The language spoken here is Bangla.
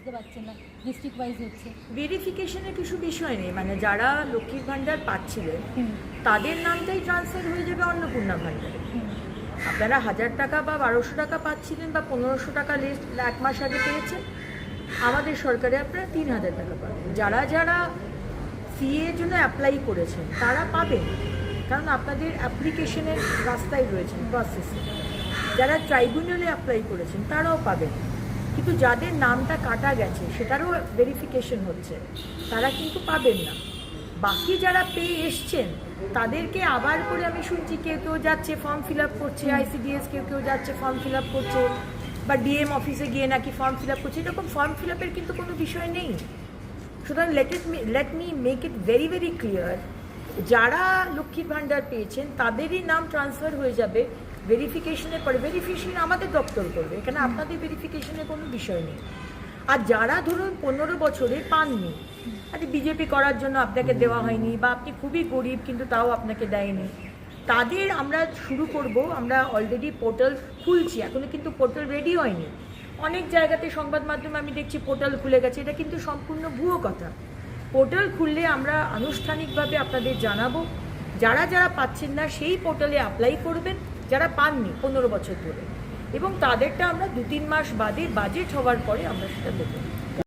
দিতে পারছেন না, ডিস্ট্রিক্ট ওয়াইজ হচ্ছে। ভেরিফিকেশনের কিছু বিষয় নেই, মানে যারা লক্ষ্মীর ভাণ্ডার পাচ্ছিলেন তাদের নামটাই ট্রান্সফার হয়ে যাবে অন্নপূর্ণা ভাণ্ডারে। আপনারা 1000 টাকা বা 1200 টাকা পাচ্ছিলেন বা 1500 টাকা লিস্ট 1 মাস আগে পেয়েছেন, আমাদের সরকারে আপনারা 3000 টাকা পাবেন। যারা যারা সিএর জন্য অ্যাপ্লাই করেছেন তারা পাবেন, কারণ আপনাদের অ্যাপ্লিকেশনের রাস্তায় রয়েছেন, প্রসেসে। যারা ট্রাইব্যুনালে অ্যাপ্লাই করেছেন তারাও পাবেন, কিন্তু যাদের নামটা কাটা গেছে সেটারও ভেরিফিকেশন হচ্ছে, তারা কিন্তু পাবেন না। বাকি যারা পেয়ে এসছেন তাদেরকে আবার করে আমি শুনছি কেউ কেউ যাচ্ছে ফর্ম ফিল আপ করছে, আইসিডিএস কেউ কেউ যাচ্ছে ফর্ম ফিল আপ করছে, বা ডিএম অফিসে গিয়ে নাকি ফর্ম ফিল আপ করছে। এরকম ফর্ম ফিল আপের কিন্তু কোনো বিষয় নেই। সুতরাং let me make it very very clear, যারা লক্ষ্মীর ভাণ্ডার পেয়েছেন তাদেরই নাম ট্রান্সফার হয়ে যাবে ভেরিফিকেশনের পরে। ভেরিফিকেশন আমাদের দপ্তর করবে, এখানে আপনাদের ভেরিফিকেশনের কোনো বিষয় নেই। আর যারা ধরুন 15 বছরে পাননি, আরে বিজেপি করার জন্য আপনাকে দেওয়া হয়নি, বা আপনি খুবই গরিব কিন্তু তাও আপনাকে দেয়নি, তাদের আমরা শুরু করব। আমরা অলরেডি পোর্টাল খুলছি, এখনো কিন্তু পোর্টাল রেডি হয়নি। অনেক জায়গাতে সংবাদ মাধ্যমে আমি দেখছি পোর্টাল খুলে গেছে, এটা কিন্তু সম্পূর্ণ ভুয়ো কথা। পোর্টাল খুললে আমরা আনুষ্ঠানিকভাবে আপনাদের জানাবো। যারা যারা পাচ্ছেন না সেই পোর্টালে অ্যাপ্লাই করবেন, যারা পাননি 15 বছর ধরে, এবং তাদেরটা আমরা 2-3 মাস বাদে বাজেট হওয়ার পরে আমরা সেটা দেবো।